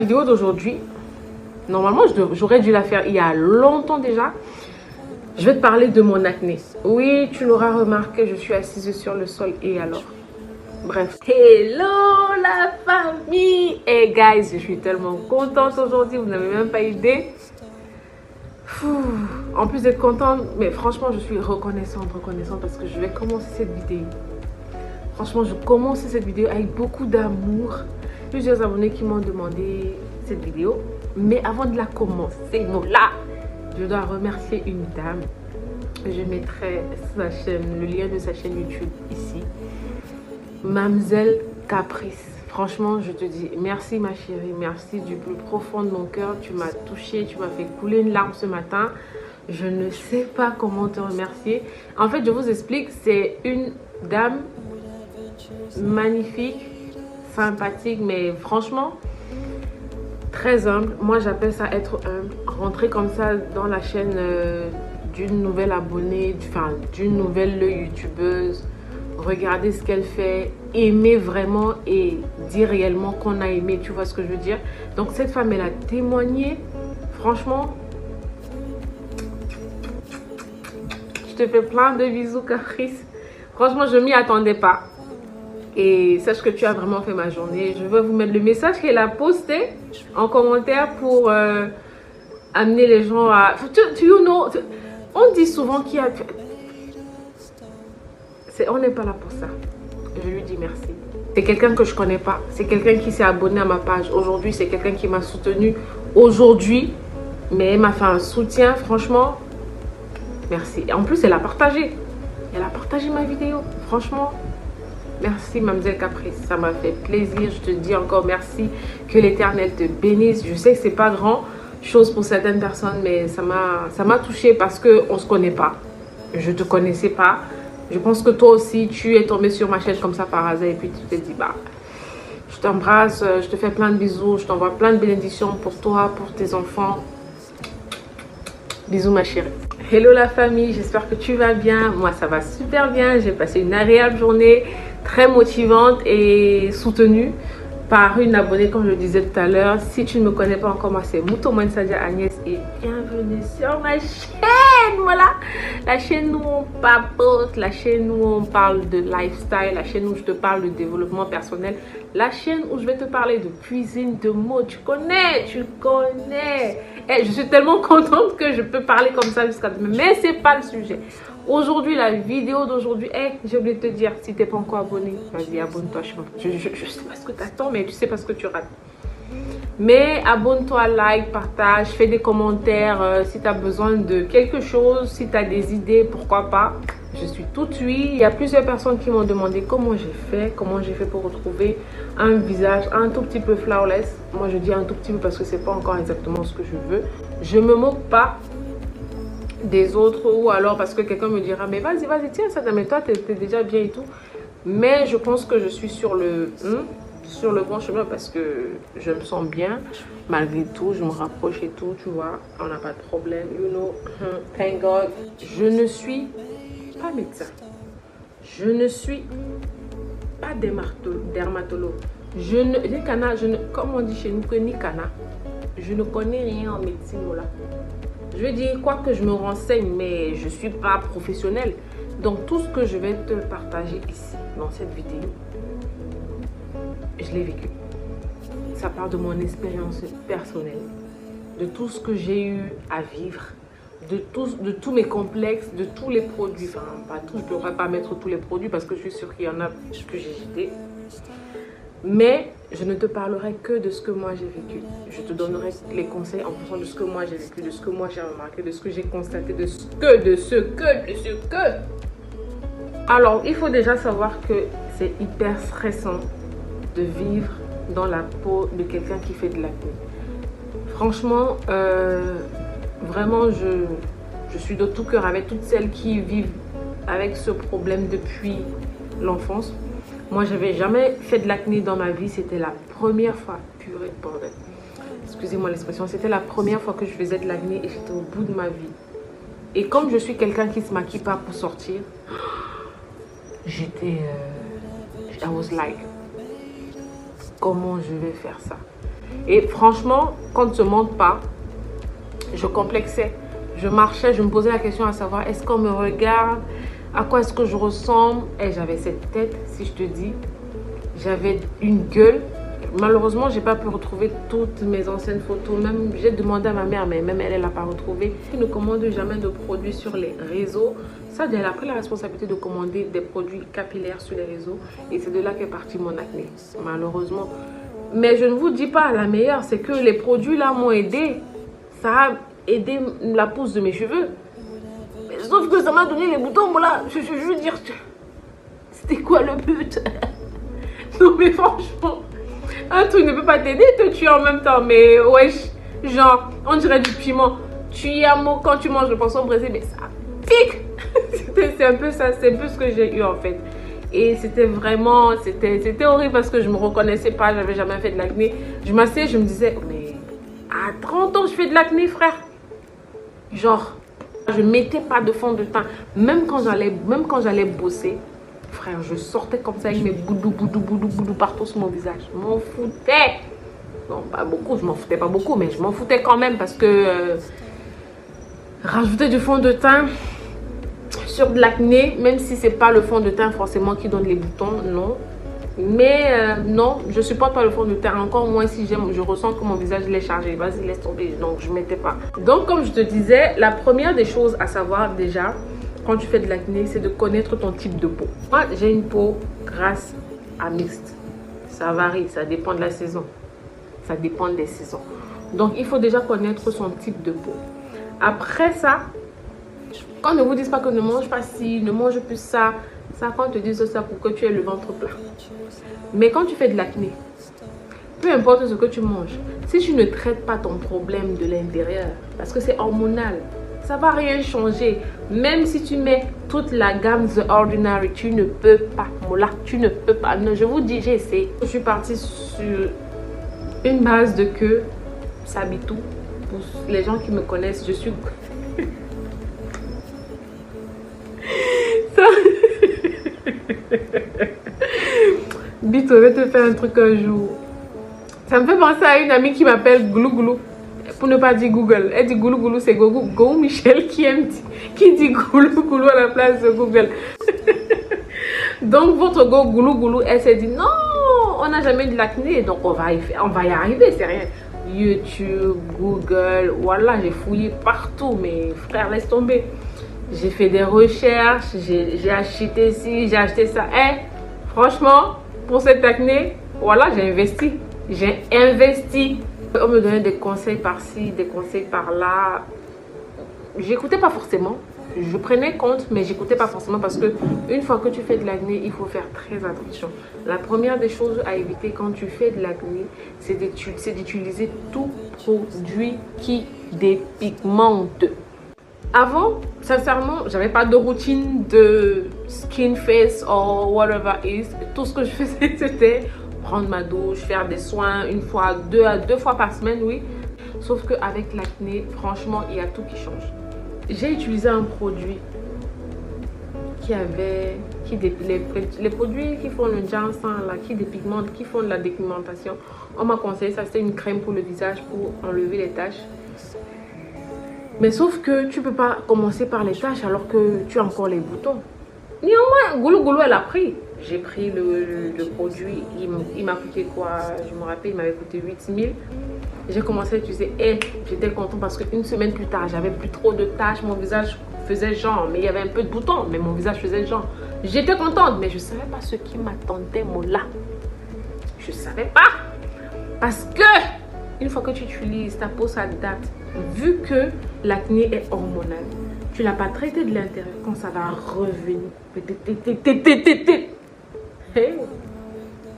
Vidéo d'aujourd'hui, normalement j'aurais dû la faire il y a longtemps déjà. Je vais te parler de mon acné. Oui, tu l'auras remarqué, je suis assise sur le sol et alors. Bref, hello la famille. Hey guys, je suis tellement contente aujourd'hui, vous n'avez même pas idée. En plus d'être contente, mais franchement je suis reconnaissante parce que je vais commencer cette vidéo. Franchement, je commence cette vidéo avec beaucoup d'amour. Plusieurs abonnés qui m'ont demandé cette vidéo. Mais avant de la commencer, je dois remercier une dame. Je mettrai sa chaîne, le lien de sa chaîne YouTube ici. Mademoiselle Caprice. Franchement, je te dis merci ma chérie. Merci du plus profond de mon cœur. Tu m'as touchée, tu m'as fait couler une larme ce matin. Je ne sais pas comment te remercier. En fait, je vous explique, c'est une dame magnifique, sympathique, mais franchement très humble. Moi j'appelle ça être humble. Rentrer comme ça dans la chaîne d'une nouvelle abonnée, enfin d'une nouvelle youtubeuse, regarder ce qu'elle fait, aimer vraiment et dire réellement qu'on a aimé, tu vois ce que je veux dire. Donc cette femme elle a témoigné, franchement je te fais plein de bisous Caprice. Franchement je m'y attendais pas. Et sache que tu as vraiment fait ma journée. Je vais vous mettre le message qu'elle a posté en commentaire pour amener les gens à... On dit souvent qu'il y a... On n'est pas là pour ça. Je lui dis merci. C'est quelqu'un que je connais pas. C'est quelqu'un qui s'est abonné à ma page aujourd'hui. C'est quelqu'un qui m'a soutenu aujourd'hui. Mais elle m'a fait un soutien. Franchement, merci. Et en plus, elle a partagé. Elle a partagé ma vidéo. Franchement... Merci Mademoiselle Caprice, ça m'a fait plaisir. Je te dis encore merci, que l'Éternel te bénisse. Je sais que c'est pas grand chose pour certaines personnes, mais ça m'a touchée parce qu'on ne se connaît pas. Je ne te connaissais pas. Je pense que toi aussi, tu es tombé sur ma chaîne comme ça par hasard et puis tu te dis, bah, je t'embrasse, je te fais plein de bisous, je t'envoie plein de bénédictions pour toi, pour tes enfants. Bisous ma chérie. Hello la famille, j'espère que tu vas bien. Moi ça va super bien, j'ai passé une agréable journée, très motivante et soutenue par une abonnée comme je le disais tout à l'heure. Si tu ne me connais pas encore, moi c'est Mouto Sadia Agnès et bienvenue sur ma chaîne. Voilà, la chaîne où on papote, la chaîne où on parle de lifestyle, la chaîne où je te parle de développement personnel, la chaîne où je vais te parler de cuisine, de mots. Tu connais. Et je suis tellement contente que je peux parler comme ça jusqu'à demain, mais c'est pas le sujet. Aujourd'hui, la vidéo d'aujourd'hui, j'ai oublié de te dire, si tu n'es pas encore abonné, vas-y, abonne-toi. Je sais pas ce que tu attends, mais tu sais pas ce que tu rates. Mais abonne-toi, like, partage, fais des commentaires si tu as besoin de quelque chose, si tu as des idées, pourquoi pas. Je suis toute oui. Il y a plusieurs personnes qui m'ont demandé comment j'ai fait pour retrouver un visage un tout petit peu flawless. Moi, je dis un tout petit peu parce que c'est pas encore exactement ce que je veux. Je me moque pas des autres ou alors parce que quelqu'un me dira mais vas-y tiens ça, mais toi t'es déjà bien et tout. Mais je pense que je suis sur le bon chemin parce que je me sens bien malgré tout. Je me rapproche et tout, tu vois, on n'a pas de problème, you know, thank God. Je ne suis pas médecin, je ne suis pas dermatologue, comme on dit chez nous, que ni cana. Je ne connais rien en médecine, voilà. Je veux dire, quoi que je me renseigne, mais je ne suis pas professionnelle. Donc, tout ce que je vais te partager ici, dans cette vidéo, je l'ai vécu. Ça part de mon expérience personnelle, de tout ce que j'ai eu à vivre, de tous mes complexes, de tous les produits. Enfin, pas tous, je ne pourrais pas mettre tous les produits parce que je suis sûre qu'il y en a que j'ai jeté. Mais je ne te parlerai que de ce que moi j'ai vécu. Je te donnerai les conseils en fonction de ce que moi j'ai vécu, de ce que moi j'ai remarqué, de ce que j'ai constaté, de ce que. Alors, il faut déjà savoir que c'est hyper stressant de vivre dans la peau de quelqu'un qui fait de l'acné. Franchement, vraiment, je suis de tout cœur avec toutes celles qui vivent avec ce problème depuis l'enfance. Moi, j'avais jamais fait de l'acné dans ma vie. C'était la première fois. Purée de bordel. Excusez-moi l'expression. C'était la première fois que je faisais de l'acné et j'étais au bout de ma vie. Et comme je suis quelqu'un qui se maquille pas pour sortir, j'étais... I was like, comment je vais faire ça? Et franchement, quand on ne se montre pas, je complexais. Je marchais, je me posais la question à savoir, est-ce qu'on me regarde? À quoi est-ce que je ressemble? Et j'avais cette tête, si je te dis. J'avais une gueule. Malheureusement, j'ai pas pu retrouver toutes mes anciennes photos. Même j'ai demandé à ma mère, mais même elle, elle n'a pas retrouvé. Je ne commande jamais de produits sur les réseaux. Ça, elle a pris la responsabilité de commander des produits capillaires sur les réseaux. Et c'est de là qu'est parti mon acné, malheureusement. Mais je ne vous dis pas, la meilleure, c'est que les produits là m'ont aidé. Ça a aidé la pousse de mes cheveux. Mais sauf que ça m'a donné les boutons, voilà. Je veux dire, c'était quoi le but? Non mais franchement, un truc ne peut pas t'aider et te tuer en même temps. Mais wesh, genre, on dirait du piment. Tu y as mot quand tu manges le poisson braisé, mais ça pique. C'est un peu ça, c'est un peu ce que j'ai eu en fait. Et c'était vraiment, c'était horrible parce que je me reconnaissais pas, j'avais jamais fait de l'acné. Je m'asseyais, je me disais, mais à 30 ans, je fais de l'acné, frère. Genre, je mettais pas de fond de teint. Même quand j'allais bosser, frère, je sortais comme ça avec mes boudou partout sur mon visage. Je m'en foutais. Non, pas beaucoup, je m'en foutais pas beaucoup, mais je m'en foutais quand même parce que rajouter du fond de teint sur de l'acné, même si c'est pas le fond de teint forcément qui donne les boutons, non. Mais non, je supporte pas le fond de teint. Encore moins si je ressens que mon visage est chargé. Vas-y, laisse tomber. Donc, je mettais pas. Donc, comme je te disais, la première des choses à savoir déjà, quand tu fais de l'acné, c'est de connaître ton type de peau. Moi, j'ai une peau grasse à mixte. Ça varie, ça dépend de la saison. Ça dépend des saisons. Donc, il faut déjà connaître son type de peau. Après ça, quand ne vous disent pas que ne mange pas ci, ne mange plus ça, ça quand on te dit ça pour que tu aies le ventre plein. Mais quand tu fais de l'acné, peu importe ce que tu manges, si tu ne traites pas ton problème de l'intérieur, parce que c'est hormonal, ça va rien changer. Même si tu mets toute la gamme The Ordinary, tu ne peux pas. Mola, tu ne peux pas. Non, je vous dis, j'ai essayé. Je suis partie sur une base de que Sabitou. Pour les gens qui me connaissent, je suis... Bito, je vais te faire un truc un jour. Ça me fait penser à une amie qui m'appelle Goulou Goulou. Pour ne pas dire Google. Elle dit Goulou Goulou, c'est Go Michel qui dit Goulou Goulou à la place de Google. Donc votre Goulou Goulou, elle s'est dit non, on n'a jamais de l'acné, donc on va y arriver, c'est rien. YouTube, Google, voilà, j'ai fouillé partout, mais frère, laisse tomber. J'ai fait des recherches, j'ai acheté ci, j'ai acheté ça. Franchement, pour cette acné, voilà, j'ai investi. J'ai investi. On me donnait des conseils par-ci, des conseils par-là. J'écoutais pas forcément. Je prenais compte, mais j'écoutais pas forcément parce que une fois que tu fais de l'acné, il faut faire très attention. La première des choses à éviter quand tu fais de l'acné, c'est d'utiliser tout produit qui dépigmente. Avant, sincèrement, j'avais pas de routine de skin face or whatever is. Tout ce que je faisais, c'était prendre ma douche, faire des soins une fois, deux fois par semaine, oui. Sauf qu'avec l'acné, franchement, il y a tout qui change. J'ai utilisé un produit les produits qui font le ginseng, là, qui dépigmentent, qui font de la dépigmentation. On m'a conseillé ça, c'était une crème pour le visage pour enlever les taches. Mais sauf que tu peux pas commencer par les taches alors que tu as encore les boutons. Néanmoins, Goulou Goulou, elle a pris. J'ai pris le produit, il m'a coûté quoi? Je me rappelle, il m'avait coûté 8000. J'ai commencé à utiliser et j'étais contente parce qu'une semaine plus tard, j'avais plus trop de taches. Mon visage faisait genre, mais il y avait un peu de boutons, mais mon visage faisait genre. J'étais contente, mais je ne savais pas ce qui m'attendait, moi là. Je ne savais pas. Parce que, une fois que tu utilises, ta peau s'adapte. Vu que l'acné est hormonal, tu ne l'as pas traité de l'intérieur, quand ça va revenir.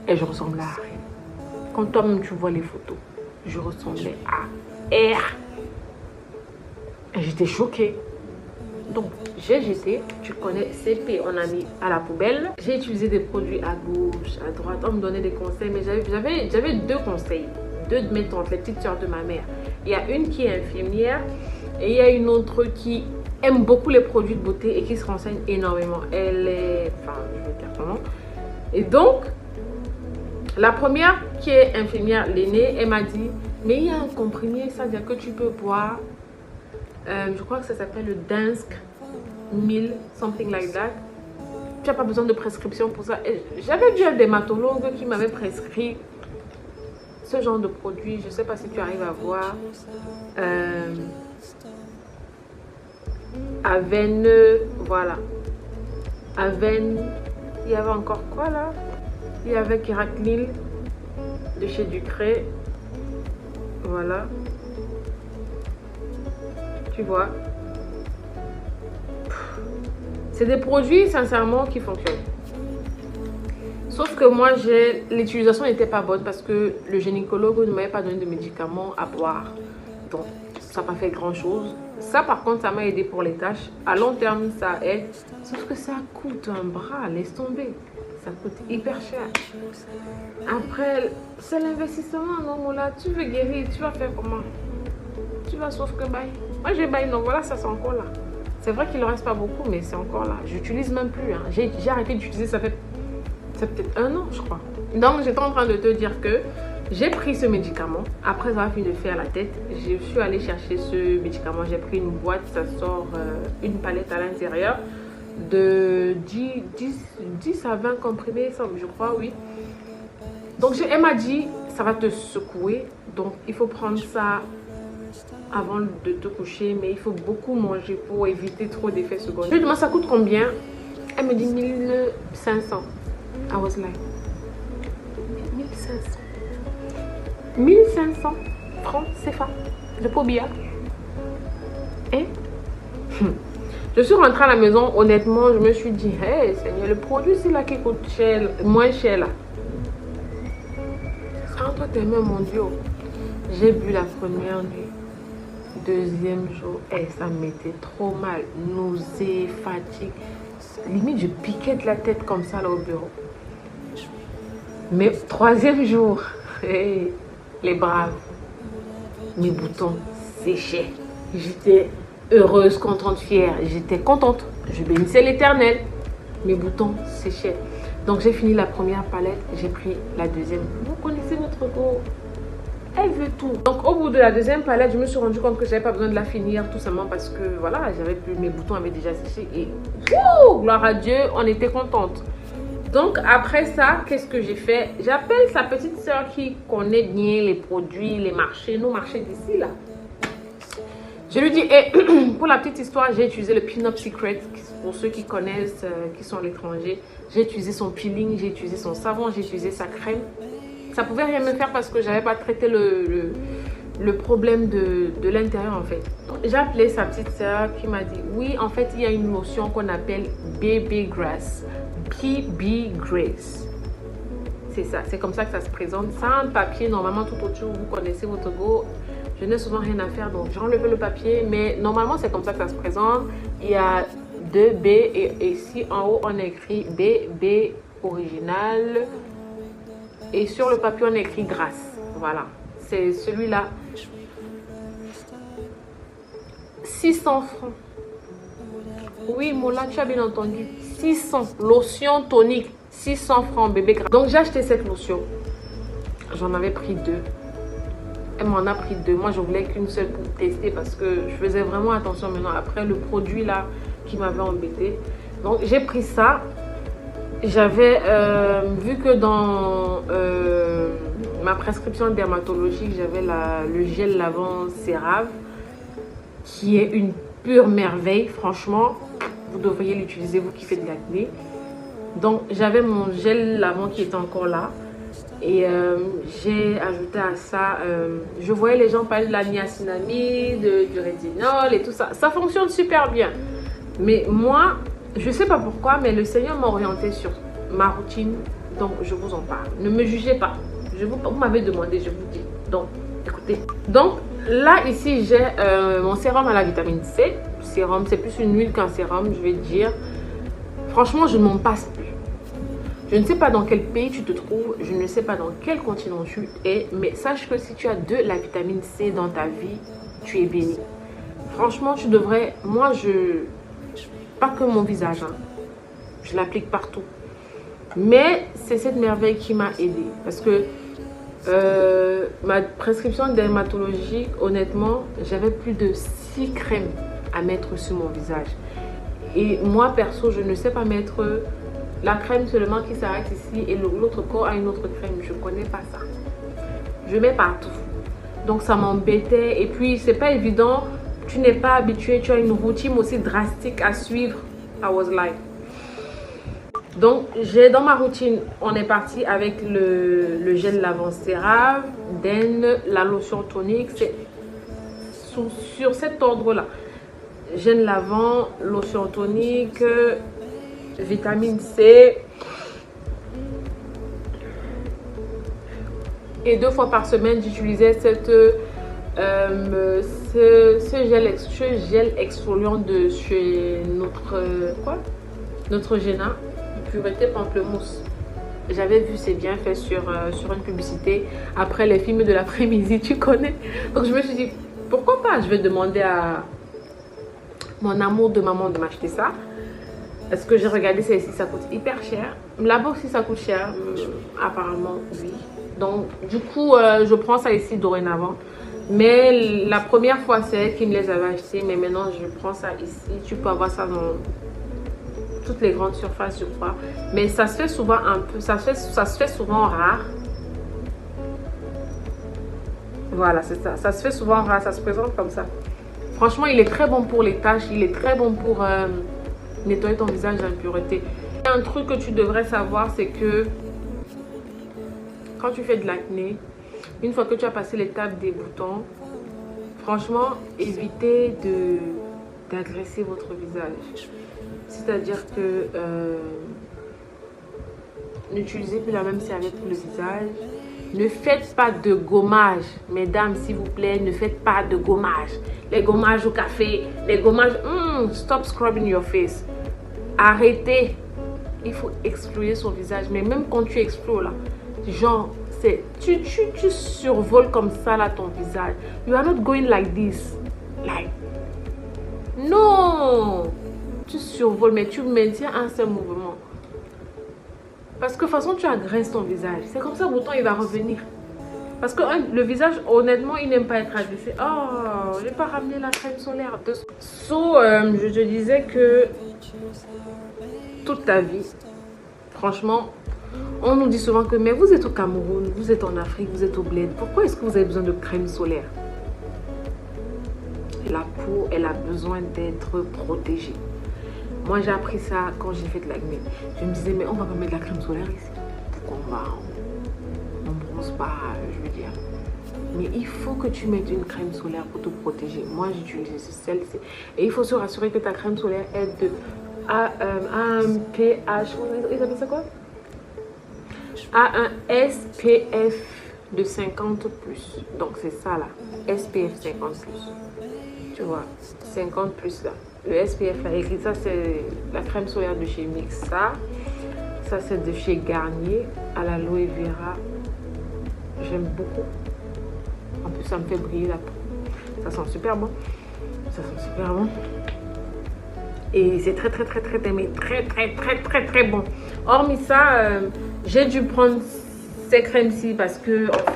Et je ressemblais à rien. Quand toi-même tu vois les photos, je ressemblais à R. Et j'étais choquée. Donc, j'ai jeté, tu connais, CP, on a mis à la poubelle. J'ai utilisé des produits à gauche, à droite, on me donnait des conseils, mais j'avais deux conseils. Deux de mes tantes, les petites soeurs de ma mère. Il y a une qui est infirmière et il y a une autre qui aime beaucoup les produits de beauté et qui se renseigne énormément. Elle est, enfin, je veux dire comment. Et donc, La première qui est infirmière, l'aînée, elle m'a dit, mais il y a un comprimé, ça veut dire que tu peux boire, je crois que ça s'appelle le Dansk 1000, something like that. Tu n'as pas besoin de prescription pour ça. J'avais vu un dermatologue qui m'avait prescrit ce genre de produit. Je ne sais pas si tu arrives à voir. Avène, voilà. Avène, il y avait encore quoi là? Il y avait Keratinil de chez Ducré. Voilà. Tu vois. C'est des produits sincèrement qui fonctionnent. Sauf que moi, l'utilisation n'était pas bonne parce que le gynécologue ne m'avait pas donné de médicaments à boire. Donc, ça n'a pas fait grand chose. Ça, par contre, ça m'a aidé pour les tâches. À long terme, ça aide. Sauf que ça coûte un bras, laisse tomber. Ça coûte hyper cher. Après, c'est l'investissement, non, là. Tu veux guérir, tu vas faire comment? Tu vas sauf que bail. Moi, j'ai bail, non, voilà, ça c'est encore là. C'est vrai qu'il ne reste pas beaucoup, mais c'est encore là. J'utilise même plus. Hein. J'ai arrêté d'utiliser, ça fait peut-être 1 an, je crois. Donc, j'étais en train de te dire que j'ai pris ce médicament. Après avoir fini de faire la tête, je suis allée chercher ce médicament. J'ai pris une boîte, ça sort une palette à l'intérieur de 10 à 20 comprimés, je crois, oui. Donc, elle m'a dit, ça va te secouer. Donc, il faut prendre ça avant de te coucher, mais il faut beaucoup manger pour éviter trop d'effets secondaires. Je lui demande ça coûte combien? Elle me dit 1500. I was like 1500. 1500 francs CFA de Pobia. Et je suis rentrée à la maison, honnêtement, je me suis dit, hey Seigneur, le produit c'est là qui coûte cher, moins cher là. Entre tes mains, mon Dieu. J'ai bu la première nuit. Deuxième jour, et ça me mettait trop mal. Nausée, fatigue. Limite, je piquais de la tête comme ça là au bureau. Mais troisième jour, hey, les braves, mes boutons séchaient. J'étais heureuse, contente, fière. J'étais contente. Je bénissais l'Éternel. Mes boutons séchaient. Donc j'ai fini la première palette, j'ai pris la deuxième. Vous connaissez notre go. Elle veut tout. Donc au bout de la deuxième palette, je me suis rendu compte que j'avais pas besoin de la finir, tout simplement parce que voilà, j'avais plus, mes boutons avaient déjà séché et wouh, gloire à Dieu, on était contente. Donc après ça, qu'est-ce que j'ai fait? J'appelle sa petite soeur qui connaît bien les produits, les marchés, nos marchés d'ici là. Je lui dis, hey, pour la petite histoire, j'ai utilisé le Pin-Up Secret. Pour ceux qui connaissent, qui sont à l'étranger, j'ai utilisé son peeling, j'ai utilisé son savon, j'ai utilisé sa crème. Ça pouvait rien me faire parce que j'avais pas traité le problème de l'intérieur en fait. J'ai appelé sa petite soeur qui m'a dit, oui, en fait, il y a une lotion qu'on appelle Baby Grass. BB Grace. C'est ça, c'est comme ça que ça se présente. Sans papier, normalement tout autour, vous connaissez votre go. Je n'ai souvent rien à faire, donc j'ai enlevé le papier. Mais normalement, c'est comme ça que ça se présente. Il y a 2 B et ici en haut, on écrit BB original. Et sur le papier, on écrit Grasse. Voilà, c'est celui-là. 600 francs. Oui, Mola, tu as bien entendu. 600. Lotion tonique. 600 francs, bébé Grasse. Donc, j'ai acheté cette lotion. J'en avais pris 2. Elle m'en a pris 2. Moi, je voulais qu'une seule pour tester parce que je faisais vraiment attention maintenant après le produit là qui m'avait embêté. Donc, j'ai pris ça. J'avais vu que dans ma prescription dermatologique, j'avais le gel lavant CeraVe qui est une pure merveille. Franchement, vous devriez l'utiliser, vous qui faites de l'acné. Donc, j'avais mon gel lavant qui était encore là. Et j'ai ajouté à ça, je voyais les gens parler de la niacinamide, du rétinol et tout ça. Ça fonctionne super bien. Mais moi, je ne sais pas pourquoi, mais le Seigneur m'a orienté sur ma routine. Donc, je vous en parle. Ne me jugez pas. Vous m'avez demandé, je vous dis. Donc, écoutez. Donc, là, ici, j'ai mon sérum à la vitamine C. Sérum, c'est plus une huile qu'un sérum, je vais dire. Franchement, je ne m'en passe plus. Je ne sais pas dans quel pays tu te trouves, je ne sais pas dans quel continent tu es, mais sache que si tu as de la vitamine C dans ta vie, tu es béni. Franchement, tu devrais... Moi, pas que mon visage, hein. Je l'applique partout. Mais c'est cette merveille qui m'a aidée. Parce que ma prescription dermatologique, honnêtement, j'avais plus de 6 crèmes à mettre sur mon visage. Et moi, perso, je ne sais pas mettre la crème seulement qui s'arrête ici et l'autre corps a une autre crème. Je ne connais pas ça. Je mets partout. Donc, ça m'embêtait. Et puis, c'est pas évident. Tu n'es pas habitué. Tu as une routine aussi drastique à suivre. I was like... Donc, j'ai dans ma routine, on est parti avec le gel lavant CeraVe, then la lotion tonique. C'est sur cet ordre-là. Gel lavant, lotion tonique, vitamine C. Et 2 fois par semaine, j'utilisais ce gel exfoliant de chez notre Géna. Pureté pamplemousse. J'avais vu ses bienfaits sur une publicité après les films de l'après-midi, tu connais. Donc je me suis dit, pourquoi pas, je vais demander à mon amour de maman de m'acheter ça. Parce que j'ai regardé ça ici, ça coûte hyper cher. Là-bas aussi ça coûte cher, apparemment oui. Donc du coup je prends ça ici dorénavant. Mais la première fois c'est elle qui me les avait achetés, mais maintenant je prends ça ici. Tu peux avoir ça dans toutes les grandes surfaces, je crois. Mais ça se fait souvent un peu, ça se fait souvent rare. Voilà, c'est ça. Ça se fait souvent rare, ça se présente comme ça. Franchement, il est très bon pour les taches, il est très bon pour nettoyer ton visage d'impureté. Un truc que tu devrais savoir, c'est que quand tu fais de l'acné, une fois que tu as passé l'étape des boutons, franchement, évitez d'agresser votre visage. C'est-à-dire que n'utilisez plus la même serviette pour le visage. Ne faites pas de gommage. Mesdames, s'il vous plaît, ne faites pas de gommage. Les gommages au café, les gommages... stop scrubbing your face. Arrêtez. Il faut explorer son visage. Mais même quand tu explores là, genre, tu survoles comme ça là ton visage. You are not going like this. Like... Non. Tu survoles, mais tu maintiens un seul mouvement. Parce que de toute façon, tu agresses ton visage. C'est comme ça, le bouton, il va revenir. Parce que le visage, honnêtement, il n'aime pas être agressé. Oh, je n'ai pas ramené la crème solaire. Je te disais que toute ta vie, franchement, on nous dit souvent que mais vous êtes au Cameroun, vous êtes en Afrique, vous êtes au bled. Pourquoi est-ce que vous avez besoin de crème solaire? La peau, elle a besoin d'être protégée. Moi, j'ai appris ça quand j'ai fait de l'acné. Je me disais, mais on va pas mettre de la crème solaire ici. Pourquoi on bronze pas, je veux dire. Mais il faut que tu mettes une crème solaire pour te protéger. Moi, j'utilise celle-ci. Et il faut se rassurer que ta crème solaire est de AMPH. Ils appellent ça quoi? A un SPF de 50+. Donc, c'est ça là. SPF 50+. Tu vois, 50+ là. Le SPF là, écrit ça, c'est la crème solaire de chez Mixa. Ça, c'est de chez Garnier à l'aloe vera. J'aime beaucoup. En plus, ça me fait briller la peau. Ça sent super bon. Ça sent super bon. Et c'est très bon. Hormis ça, j'ai dû prendre ces crèmes-ci parce que, en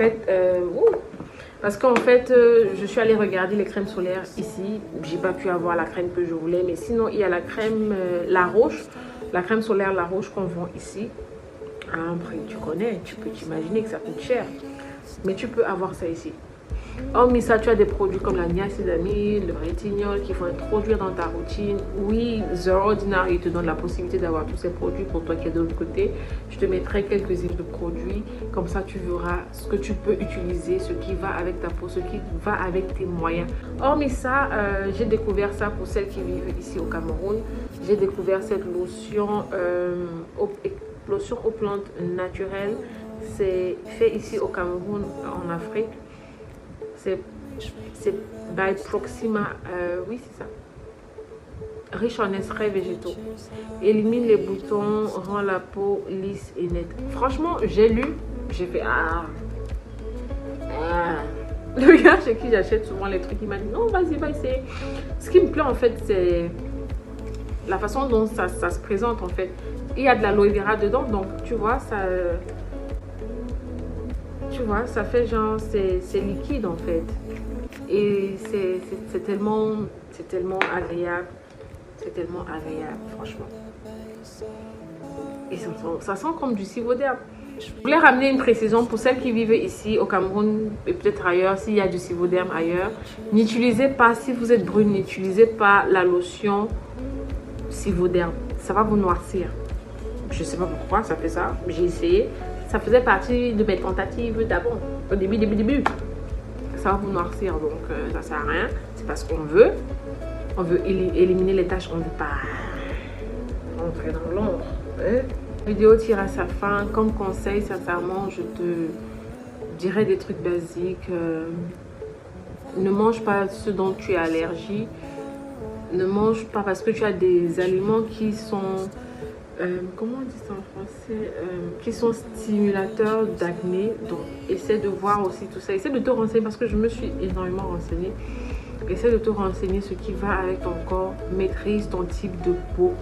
fait, je suis allée regarder les crèmes solaires ici. J'ai pas pu avoir la crème que je voulais. Mais sinon, il y a la crème La Roche. La crème solaire La Roche qu'on vend ici. À un prix, tu connais. Tu peux t'imaginer que ça coûte cher. Mais tu peux avoir ça ici. Hormis ça, tu as des produits comme la niacinamide, le rétinol qu'il faut introduire dans ta routine. Oui, The Ordinary te donne la possibilité d'avoir tous ces produits pour toi qui es de l'autre côté. Je te mettrai quelques-uns de produits. Comme ça, tu verras ce que tu peux utiliser, ce qui va avec ta peau, ce qui va avec tes moyens. Hormis ça, j'ai découvert ça pour celles qui vivent ici au Cameroun. J'ai découvert cette lotion, lotion aux plantes naturelles. C'est fait ici au Cameroun, en Afrique. C'est by Proxima, oui c'est ça. Riche en extraits végétaux. Élimine les boutons, rend la peau lisse et nette. Franchement, j'ai lu, j'ai fait Le gars chez qui j'achète souvent les trucs, il m'a dit non, vas-y, va essayer. Ce qui me plaît en fait, c'est la façon dont ça se présente en fait. Il y a de l'aloe vera dedans, donc tu vois, ça fait genre, c'est liquide en fait. Et c'est tellement agréable. C'est tellement agréable, franchement. Et ça sent comme du sirop d'herbe. Je voulais ramener une précision pour celles qui vivent ici au Cameroun et peut-être ailleurs, s'il y a du sirop d'herbe ailleurs. N'utilisez pas, si vous êtes brune, n'utilisez pas la lotion sirop d'herbe. Ça va vous noircir. Je ne sais pas pourquoi ça fait ça. J'ai essayé. Ça faisait partie de mes tentatives d'avant. Au début. Ça va vous noircir, donc ça ne sert à rien. C'est parce qu'on veut. On veut éliminer les taches. On ne veut pas rentrer dans l'ombre. Hein? La vidéo tire à sa fin. Comme conseil, sincèrement, je te dirais des trucs basiques. Ne mange pas ce dont tu as allergie. Ne mange pas parce que tu as des aliments qui sont... comment on dit ça en français, qui sont stimulateurs d'acné. Donc essaie de voir aussi tout ça, essaie de te renseigner parce que je me suis énormément renseignée. Essaie de te renseigner ce qui va avec ton corps, maîtrise ton type de peau.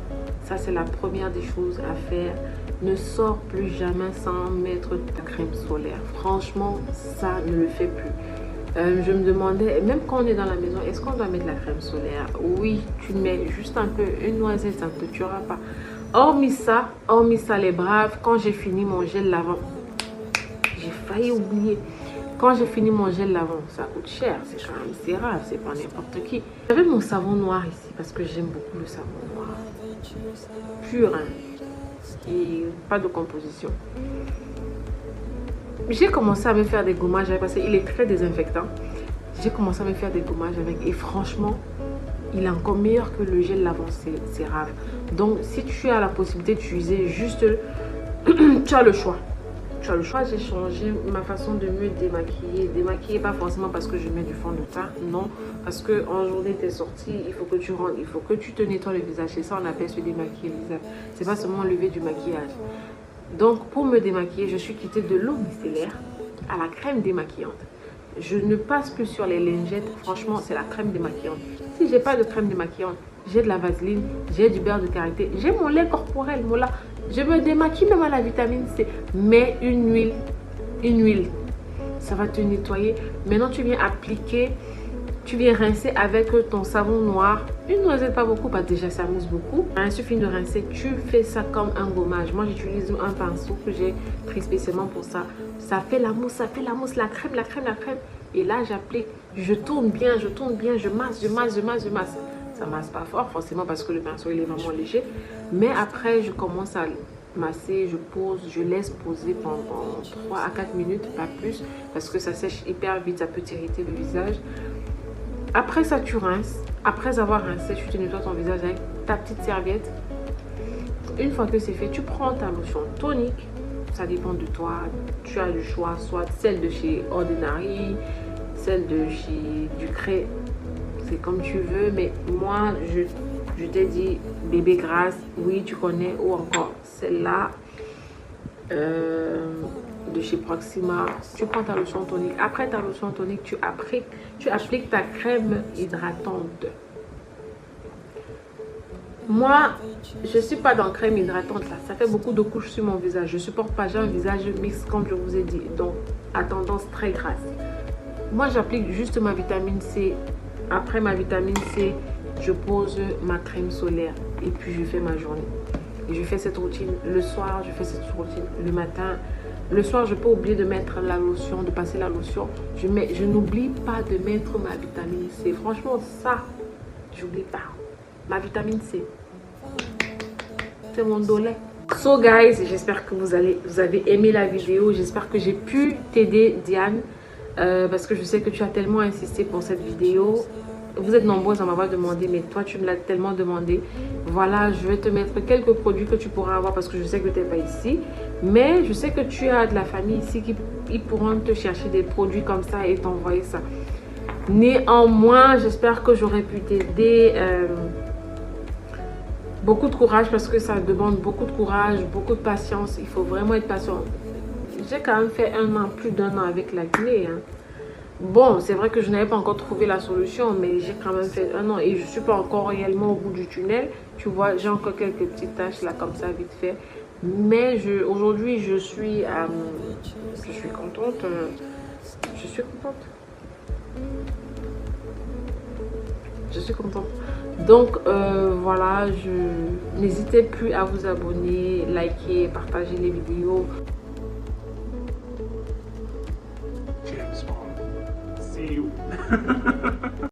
Ça c'est la première des choses à faire. Ne sors plus jamais sans mettre ta crème solaire. Franchement, ça ne le fait plus. Je me demandais, même quand on est dans la maison, est-ce qu'on doit mettre la crème solaire? Oui, tu mets juste un peu, une noisette, ça ne te tuera pas. Hormis ça, les braves, quand j'ai fini mon gel lavant, j'ai failli oublier. Quand j'ai fini mon gel lavant, ça coûte cher, c'est quand même Cera, c'est pas n'importe qui. J'avais mon savon noir ici parce que j'aime beaucoup le savon noir. Pur, hein, et pas de composition. J'ai commencé à me faire des gommages avec, parce qu'il est très désinfectant. J'ai commencé à me faire des gommages avec et franchement, il est encore meilleur que le gel lavant Cera. Donc, si tu as la possibilité d'utiliser juste, tu as le choix. Tu as le choix. J'ai changé ma façon de me démaquiller. Démaquiller, pas forcément parce que je mets du fond de teint, non. Parce que en journée, tu es sorti, il faut que tu rentres, il faut que tu te nettoies le visage. C'est ça, on appelle se démaquiller le visage. C'est pas seulement lever du maquillage. Donc, pour me démaquiller, je suis quittée de l'eau micellaire à la crème démaquillante. Je ne passe plus sur les lingettes. Franchement, c'est la crème démaquillante. Si j'ai pas de crème démaquillante, j'ai de la vaseline, j'ai du beurre de karité, j'ai mon lait corporel, voilà. Je me démaquille même à la vitamine C. Mais une huile, ça va te nettoyer. Maintenant, tu viens appliquer, tu viens rincer avec ton savon noir. Une noisette, pas beaucoup, parce que déjà ça mousse beaucoup. Il suffit de rincer, tu fais ça comme un gommage. Moi, j'utilise un pinceau que j'ai pris spécialement pour ça. Ça fait la mousse, la crème. Et là, j'applique, je tourne bien, je masse. Ça masse pas fort, forcément, parce que le pinceau, il est vraiment léger. Mais après, je commence à masser, je pose, je laisse poser pendant 3 à 4 minutes, pas plus, parce que ça sèche hyper vite, ça peut t'irriter le visage. Après ça, tu rinces. Après avoir rincé, tu te nettoies ton visage avec ta petite serviette. Une fois que c'est fait, tu prends ta lotion tonique. Ça dépend de toi. Tu as le choix, soit celle de chez Ordinary, celle de chez Ducré. C'est comme tu veux, mais moi, je t'ai dit bébé grasse, oui, tu connais, ou encore celle-là de chez Proxima. Tu prends ta lotion tonique. Après ta lotion tonique, tu appliques ta crème hydratante. Moi, je ne suis pas dans crème hydratante là. Ça fait beaucoup de couches sur mon visage. Je ne supporte pas, j'ai un visage mixte comme je vous ai dit. Donc, à tendance très grasse. Moi, j'applique juste ma vitamine C. Après ma vitamine C, je pose ma crème solaire. Et puis, je fais ma journée. Et je fais cette routine le soir. Je fais cette routine le matin. Le soir, je peux oublier de mettre la lotion, de passer la lotion. Je n'oublie pas de mettre ma vitamine C. Franchement, ça, j'oublie pas. Ma vitamine C. C'est mon dolé. So guys, j'espère que vous avez aimé la vidéo. J'espère que j'ai pu t'aider, Diane. Parce que je sais que tu as tellement insisté pour cette vidéo. Vous êtes nombreuses à m'avoir demandé, mais toi tu me l'as tellement demandé. Voilà, je vais te mettre quelques produits que tu pourras avoir parce que je sais que tu n'es pas ici. Mais je sais que tu as de la famille ici qui ils pourront te chercher des produits comme ça et t'envoyer ça. Néanmoins, j'espère que j'aurais pu t'aider. Beaucoup de courage parce que ça demande beaucoup de courage, beaucoup de patience. Il faut vraiment être patient. J'ai quand même fait plus d'un an avec l'acné. Hein. Bon, c'est vrai que je n'avais pas encore trouvé la solution, mais j'ai quand même fait 1 an et je ne suis pas encore réellement au bout du tunnel. Tu vois, j'ai encore quelques petites tâches là comme ça vite fait. Mais aujourd'hui, je suis contente. Je suis contente. Je suis contente. Donc voilà, n'hésitez plus à vous abonner, liker, partager les vidéos. James Bond. See you.